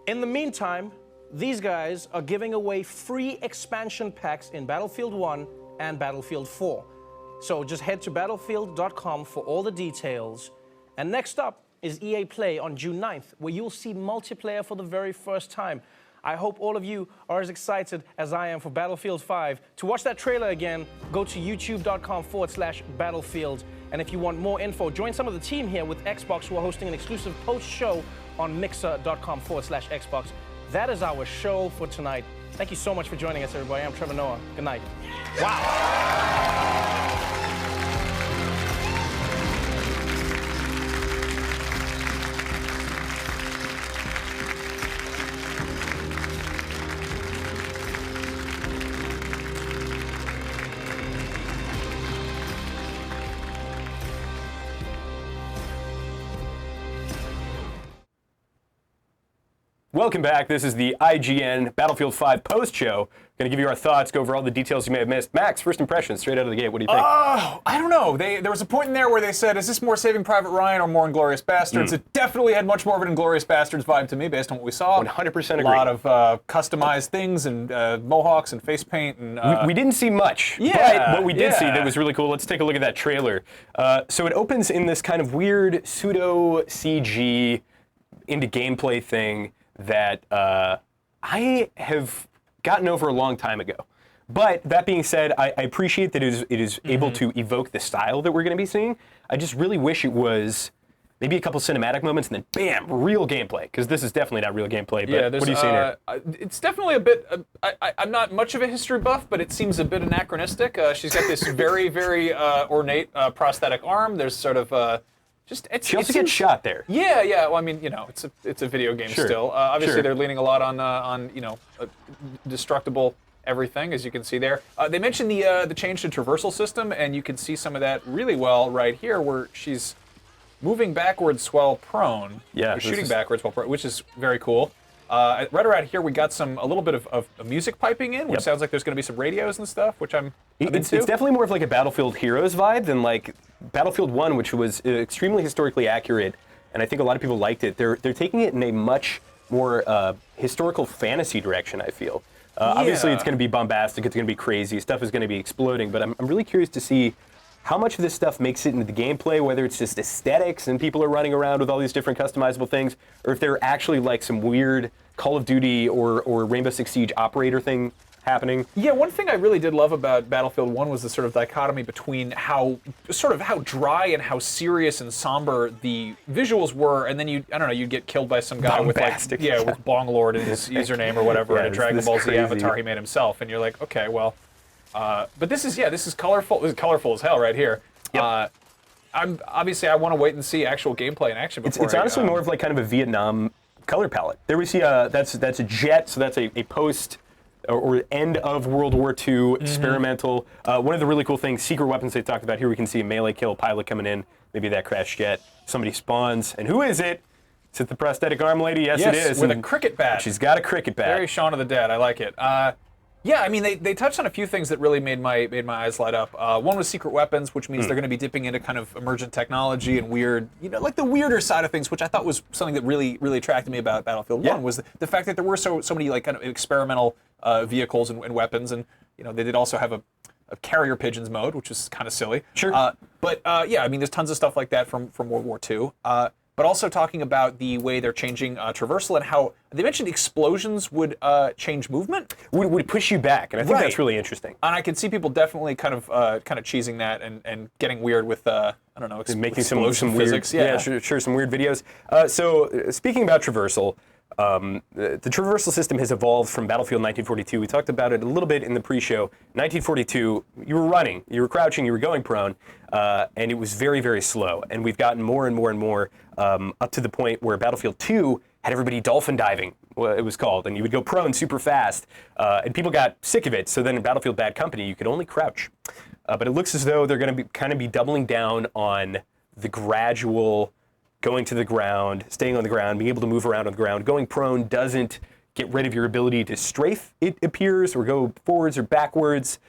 In the meantime, these guys are giving away free expansion packs in Battlefield 1 and Battlefield 4. So just head to battlefield.com for all the details. And next up is EA Play on June 9th, where you'll see multiplayer for the very first time. I hope all of you are as excited as I am for Battlefield 5. To watch that trailer again, go to youtube.com/battlefield. And if you want more info, join some of the team here with Xbox, who are hosting an exclusive post-show on mixer.com/Xbox. That is our show for tonight. Thank you so much for joining us, everybody. I'm Trevor Noah. Good night. Wow. Welcome back. This is the IGN Battlefield 5 post-show. Going to give you our thoughts, go over all the details you may have missed. Max, first impressions, straight out of the gate. What do you think? I don't know. There was a point in there where they said, is this more Saving Private Ryan or more Inglourious Bastards? It definitely had much more of an Inglourious Bastards vibe to me, based on what we saw. 100% agree. A lot of customized things and mohawks and face paint. And we didn't see much, but what we did see that was really cool. Let's take a look at that trailer. So it opens in this kind of weird pseudo-CG into gameplay thing that I have gotten over a long time ago. But that being said, I appreciate that it is able to evoke the style that we're going to be seeing. I just really wish it was maybe a couple cinematic moments and then bam, real gameplay. Because this is definitely not real gameplay. But what do you see here? It's definitely a bit. I'm not much of a history buff, but it seems a bit anachronistic. She's got this very, very ornate prosthetic arm. There's sort of. She also gets shot there. Yeah. Well, I mean, it's a video game still. Obviously, they're leaning a lot on destructible everything, as you can see there. They mentioned the change to traversal system, and you can see some of that really well right here, where she's moving backwards while prone. Yeah, shooting backwards while prone, which is very cool. Right around here, we got a little bit of music piping in, which sounds like there's going to be some radios and stuff, which I'm into. It's definitely more of like a Battlefield Heroes vibe than like Battlefield 1, which was extremely historically accurate, and I think a lot of people liked it. They're taking it in a much more historical fantasy direction, I feel. Obviously, it's going to be bombastic, it's going to be crazy, stuff is going to be exploding, but I'm really curious to see how much of this stuff makes it into the gameplay, whether it's just aesthetics and people are running around with all these different customizable things, or if they're actually like some weird Call of Duty or Rainbow Six Siege operator thing happening. Yeah, one thing I really did love about Battlefield 1 was the sort of dichotomy between how dry and how serious and somber the visuals were, and then you'd get killed by some guy with with Bonglord in his username or whatever, and a Dragon Ball Z avatar he made himself, and you're like, okay, well, but this is colorful. This is colorful as hell right here. Yep. I want to wait and see actual gameplay in action before. It's honestly more of like kind of a Vietnam color palette. There we see that's a jet, so that's a post or end of World War II experimental. One of the really cool things, secret weapons they talked about here, we can see a melee kill, pilot coming in, maybe that crashed jet, somebody spawns, and who is it? Is it the prosthetic arm lady? Yes, it is. With a cricket bat. She's got a cricket bat. Very Shaun of the Dead, I like it. Yeah, I mean, they touched on a few things that really made my eyes light up. One was secret weapons, which means they're going to be dipping into kind of emergent technology and weird, like the weirder side of things, which I thought was something that really, really attracted me about Battlefield 1, was the fact that there were so many like kind of experimental vehicles and weapons, and they did also have a carrier pigeons mode, which is kind of silly. Sure. But yeah, I mean, there's tons of stuff like that from World War II. But also talking about the way they're changing traversal and how they mentioned explosions would change movement. Would push you back, and I think that's really interesting. And I could see people definitely kind of cheesing that and getting weird with making some physics. Weird, sure, some weird videos. So speaking about traversal. The traversal system has evolved from Battlefield 1942. We talked about it a little bit in the pre-show. 1942, you were running, you were crouching, you were going prone, and it was very, very slow. And we've gotten more and more and more up to the point where Battlefield 2 had everybody dolphin diving, it was called, and you would go prone super fast. And people got sick of it, so then in Battlefield Bad Company, you could only crouch. But it looks as though they're going to be doubling down on the gradual going to the ground, staying on the ground, being able to move around on the ground. Going prone doesn't get rid of your ability to strafe, it appears, or go forwards or backwards.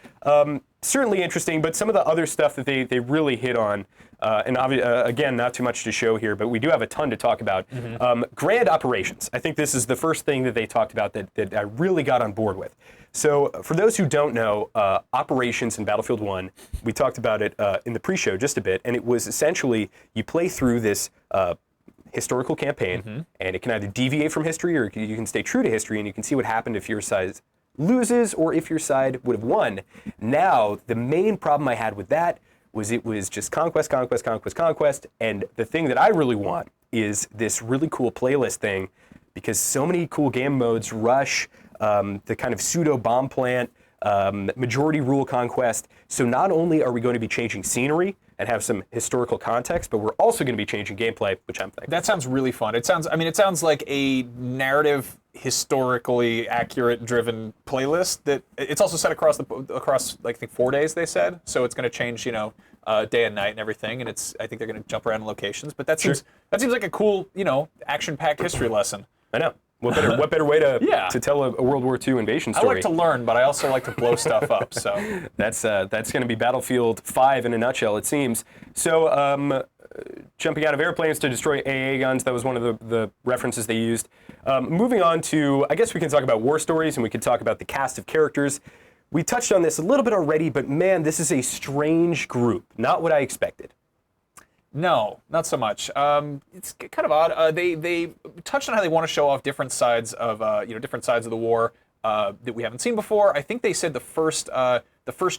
Certainly interesting, but some of the other stuff that they really hit on, and again, not too much to show here, but we do have a ton to talk about. Grand operations. I think this is the first thing that they talked about that I really got on board with. So for those who don't know, operations in Battlefield 1, we talked about it in the pre-show just a bit, and it was essentially you play through this historical campaign, and it can either deviate from history or you can stay true to history, and you can see what happened if your side loses or if your side would have won. Now, the main problem I had with that was it was just conquest, conquest, conquest, conquest, and the thing that I really want is this really cool playlist thing, because so many cool game modes, Rush, the kind of pseudo bomb plant, majority rule conquest. So not only are we going to be changing scenery and have some historical context, but we're also going to be changing gameplay, which I'm thinking. That sounds really fun. It sounds like a narrative, historically accurate driven playlist that it's also set across like I think 4 days, they said. So it's going to change, day and night and everything, and I think they're going to jump around locations. But that seems like a cool, action-packed history lesson. I know. What better way to tell a World War II invasion story? I like to learn, but I also like to blow stuff up. So that's going to be Battlefield 5 in a nutshell, it seems. So jumping out of airplanes to destroy AA guns, that was one of the references they used. Moving on to, I guess we can talk about war stories, and we can talk about the cast of characters. We touched on this a little bit already, but man, this is a strange group. Not what I expected. No, not so much. It's kind of odd. They touched on how they want to show off different sides of different sides of the war that we haven't seen before. I think they said the first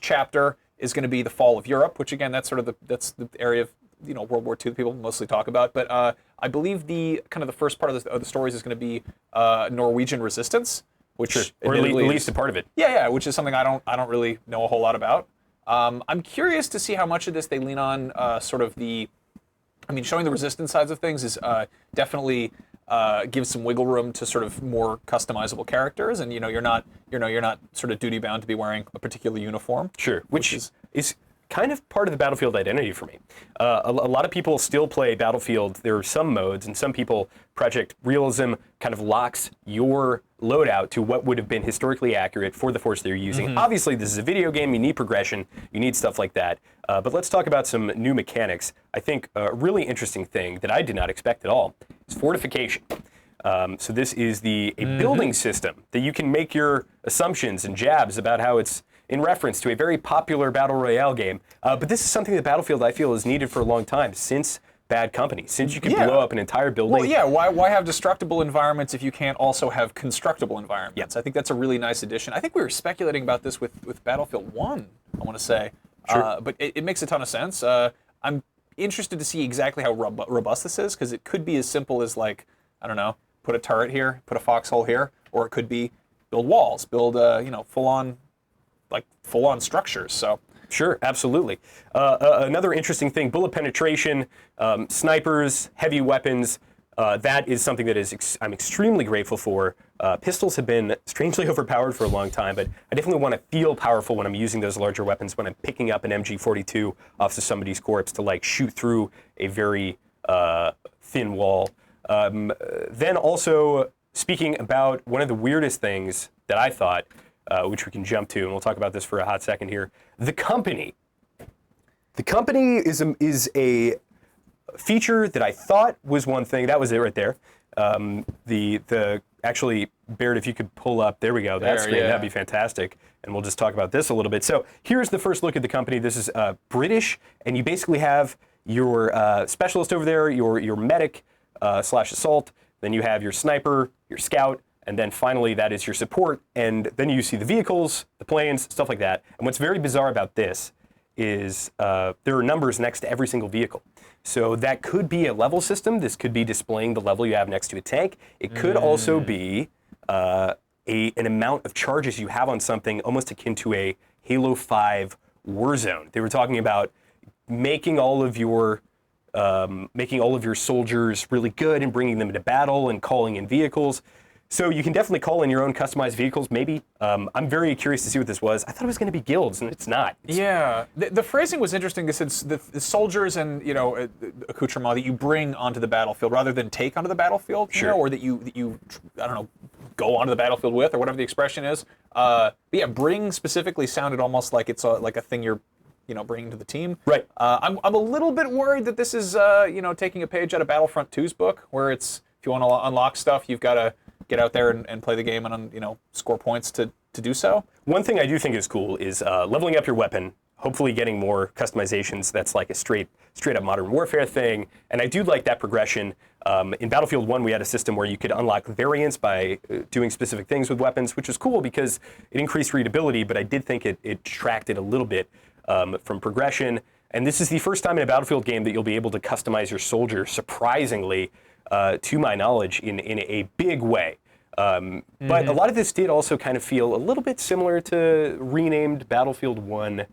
chapter is going to be the fall of Europe, which again, that's sort of the area of World War II that people mostly talk about. But I believe the first part of the stories is going to be Norwegian resistance, which or at least a part of it. Yeah, which is something I don't really know a whole lot about. I'm curious to see how much of this they lean on showing the resistance sides of things is definitely gives some wiggle room to sort of more customizable characters, and you're not sort of duty bound to be wearing a particular uniform. Sure, which is kind of part of the Battlefield identity for me. A lot of people still play Battlefield. There are some modes, and some people, Project Realism kind of locks your loadout to what would have been historically accurate for the force they're using. Obviously, this is a video game. You need progression. You need stuff like that. But let's talk about some new mechanics. I think a really interesting thing that I did not expect at all is fortification. So this is a building system that you can make your assumptions and jabs about how it's in reference to a very popular Battle Royale game. But this is something that Battlefield, I feel, has needed for a long time, since Bad Company, since you can blow up an entire building. Well, yeah, why have destructible environments if you can't also have constructible environments? Yep. I think that's a really nice addition. I think we were speculating about this with Battlefield 1, I want to say. Sure. But it makes a ton of sense. I'm interested to see exactly how robust this is, because it could be as simple as, like, I don't know, put a turret here, put a foxhole here, or it could be build walls, build full-on structures. So sure, absolutely. Another interesting thing: bullet penetration, snipers, heavy weapons. That is something that I'm extremely grateful for. Pistols have been strangely overpowered for a long time, but I definitely want to feel powerful when I'm using those larger weapons. When I'm picking up an MG42 off of somebody's corpse to like shoot through a very thin wall. Then also speaking about one of the weirdest things that I thought, which we can jump to, and we'll talk about this for a hot second here. The company. The company is a feature that I thought was one thing. That was it right there. Actually, Baird, if you could pull up, there we go, that screen, that'd be fantastic. And we'll just talk about this a little bit. So here's the first look at the company. This is British, and you basically have your specialist over there, your medic / assault. Then you have your sniper, your scout, and then finally that is your support. And then you see the vehicles, the planes, stuff like that. And what's very bizarre about this is there are numbers next to every single vehicle. So that could be a level system. This could be displaying the level you have next to a tank. It could also be an amount of charges you have on something almost akin to a Halo 5 Warzone. They were talking about making all of your soldiers really good and bringing them into battle and calling in vehicles. So you can definitely call in your own customized vehicles, maybe. I'm very curious to see what this was. I thought it was going to be guilds, and it's not. Yeah, the phrasing was interesting. This is the soldiers and accoutrement that you bring onto the battlefield rather than take onto the battlefield, or that you I don't know, go onto the battlefield with, or whatever the expression is. But yeah, bring specifically sounded almost like it's like a thing you're bringing to the team. Right. I'm a little bit worried that this is taking a page out of Battlefront 2's book, where it's if you want to unlock stuff, you've got to get out there and play the game and score points to do so. One thing I do think is cool is leveling up your weapon, hopefully getting more customizations. That's like a straight up Modern Warfare thing, and I do like that progression. In Battlefield 1, we had a system where you could unlock variants by doing specific things with weapons, which was cool because it increased readability, but I did think it detracted a little bit from progression. And this is the first time in a Battlefield game that you'll be able to customize your soldier, surprisingly, to my knowledge, in a big way. But a lot of this did also kind of feel a little bit similar to renamed Battlefield 1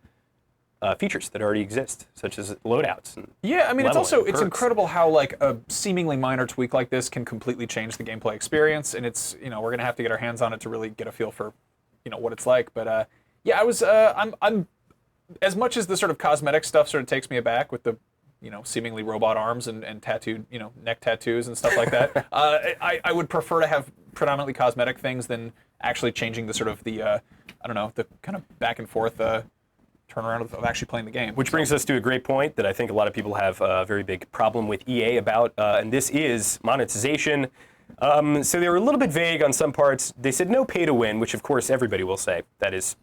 features that already exist, such as loadouts. And it's incredible how like a seemingly minor tweak like this can completely change the gameplay experience. And it's we're gonna have to get our hands on it to really get a feel for what it's like. But I'm as much as the sort of cosmetic stuff sort of takes me aback with the seemingly robot arms and tattooed, neck tattoos and stuff like that. I would prefer to have predominantly cosmetic things than actually changing the sort of the I don't know, the kind of back and forth turnaround of actually playing the game. Which brings us to a great point that I think a lot of people have a very big problem with EA about, and this is monetization. So they were a little bit vague on some parts. They said no pay to win, which of course everybody will say. That is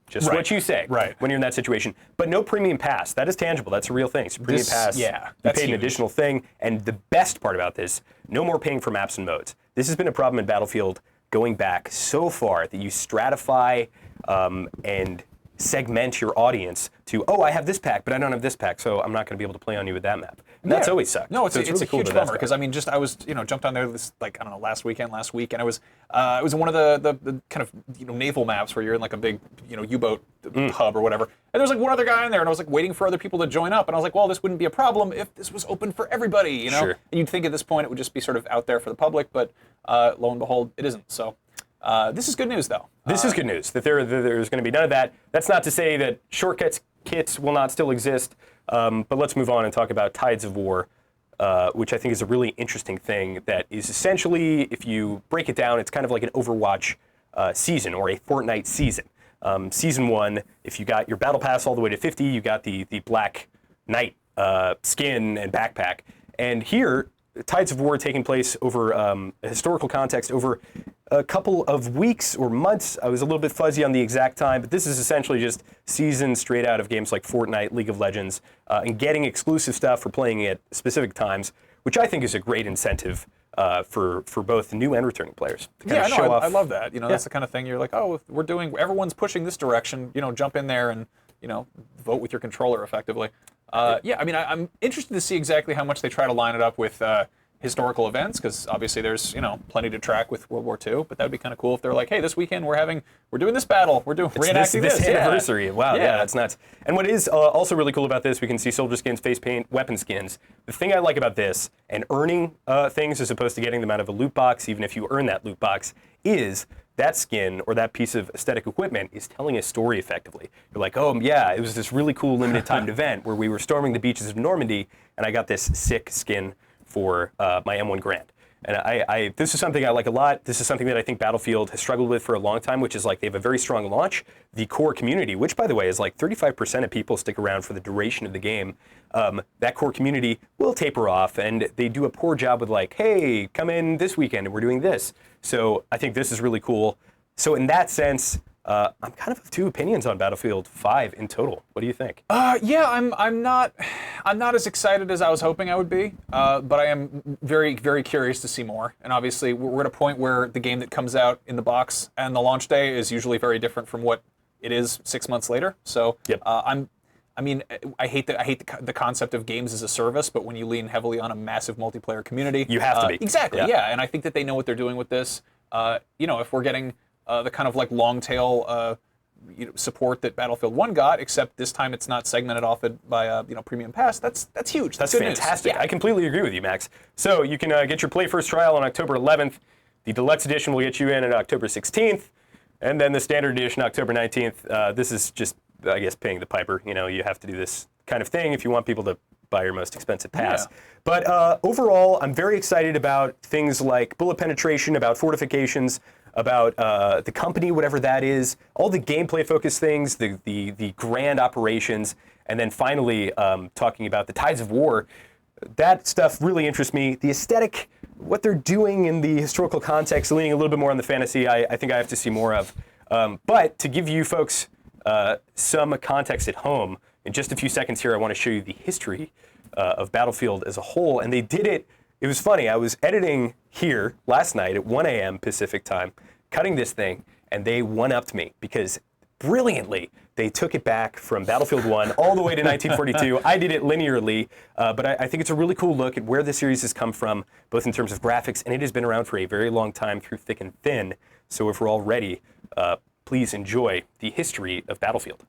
just what you say when you're in that situation. But no premium pass. That is tangible. That's a real thing. So premium pass, you paid an additional thing. And the best part about this, no more paying for maps and modes. This has been a problem in Battlefield going back so far that you stratify and segment your audience to, oh, I have this pack, but I don't have this pack, so I'm not going to be able to play on you with that map. And that's always sucked. No, it's really a cool huge bummer because I mean, just I was jumped on there this like I don't know last week, and I was it was in one of the kind of naval maps where you're in like a big U-boat hub or whatever, and there's like one other guy in there, and I was like waiting for other people to join up, and I was like, well, this wouldn't be a problem if this was open for everybody, you know. Sure. And you'd think at this point it would just be sort of out there for the public, but lo and behold, it isn't. So. This is good news, though. This is good news, that there's going to be none of that. That's not to say that shortcuts kits will not still exist, but let's move on and talk about Tides of War, which I think is a really interesting thing that is essentially, if you break it down, it's kind of like an Overwatch season or a Fortnite season. Season 1, if you got your Battle Pass all the way to 50, you got the Black Knight skin and backpack. And here, Tides of War taking place over a historical context over a couple of weeks or months. I was a little bit fuzzy on the exact time, but this is essentially just seasons straight out of games like Fortnite, League of Legends, and getting exclusive stuff for playing at specific times, which I think is a great incentive for both new and returning players. To kind of show off. I love that. That's the kind of thing you're like, oh, everyone's pushing this direction. Jump in there and vote with your controller effectively. I mean, I'm interested to see exactly how much they try to line it up with historical events, because obviously there's plenty to track with World War II. But that would be kind of cool if they're like, hey, this weekend we're doing this battle, we're reenacting this anniversary. Wow, yeah, that's nuts. And what is also really cool about this, we can see soldier skins, face paint, weapon skins. The thing I like about this, and earning things as opposed to getting them out of a loot box, even if you earn that loot box, is that skin or that piece of aesthetic equipment is telling a story effectively. You're like, oh yeah, it was this really cool limited timed event where we were storming the beaches of Normandy, and I got this sick skin for my M1 Garand. And this is something I like a lot. This is something that I think Battlefield has struggled with for a long time, which is like they have a very strong launch. The core community, which by the way is like 35% of people stick around for the duration of the game, that core community will taper off, and they do a poor job with like, hey, come in this weekend and we're doing this. So I think this is really cool. So in that sense, I'm kind of two opinions on Battlefield 5 in total. What do you think? I'm not as excited as I was hoping I would be, but I am very, very curious to see more. And obviously, we're at a point where the game that comes out in the box and the launch day is usually very different from what it is 6 months later. So I hate the concept of games as a service, but when you lean heavily on a massive multiplayer community, you have to be. Exactly. Yeah, and I think that they know what they're doing with this. If we're getting the kind of like long tail support that Battlefield 1 got, except this time it's not segmented off by premium pass. That's huge. That's fantastic. Yeah. I completely agree with you, Max. So you can get your Play First trial on October 11th. The Deluxe Edition will get you in on October 16th, and then the Standard Edition October 19th. This is just, I guess, paying the piper. You have to do this kind of thing if you want people to buy your most expensive pass. Yeah. But overall, I'm very excited about things like bullet penetration, about fortifications, about the company, whatever that is, all the gameplay-focused things, the grand operations, and then finally talking about the Tides of War. That stuff really interests me. The aesthetic, what they're doing in the historical context, leaning a little bit more on the fantasy, I think I have to see more of. But to give you folks some context at home, in just a few seconds here, I want to show you the history of Battlefield as a whole. And they did it. It was funny. I was editing here last night at 1 a.m. Pacific time, cutting this thing, and they one-upped me because brilliantly they took it back from Battlefield 1 all the way to 1942. I did it linearly, but I think it's a really cool look at where the series has come from, both in terms of graphics, and it has been around for a very long time through thick and thin. So if we're all ready, please enjoy the history of Battlefield.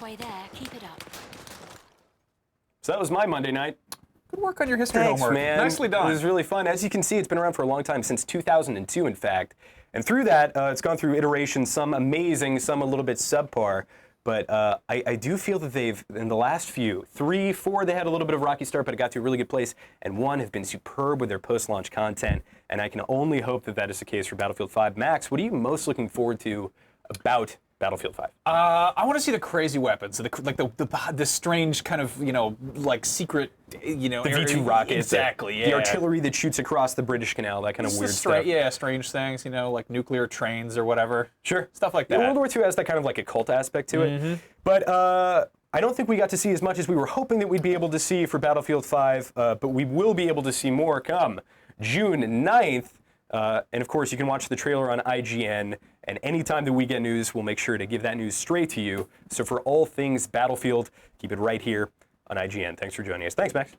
halfway there. Keep it up. So that was my Monday night. Good work on your history Thanks, homework. man. Nicely done. It was really fun. As you can see, it's been around for a long time, since 2002, in fact. And through that, it's gone through iterations, some amazing, some a little bit subpar. But I do feel that they've, in the last few, 3, 4, they had a little bit of a rocky start, but it got to a really good place. And 1 have been superb with their post-launch content. And I can only hope that that is the case for Battlefield 5. Max, what are you most looking forward to about Battlefield 5? I want to see the crazy weapons, the strange kind of, like secret, the V2 rockets. Exactly, yeah. The artillery that shoots across the British Canal, that kind of weird stuff. Yeah, strange things, like nuclear trains or whatever. Sure. Stuff like that. Yeah, World War II has that kind of like a cult aspect to it. But I don't think we got to see as much as we were hoping that we'd be able to see for Battlefield 5, but we will be able to see more come June 9th. And of course, you can watch the trailer on IGN, and anytime that we get news, we'll make sure to give that news straight to you. So for all things Battlefield, keep it right here on IGN. Thanks for joining us. Thanks, Max.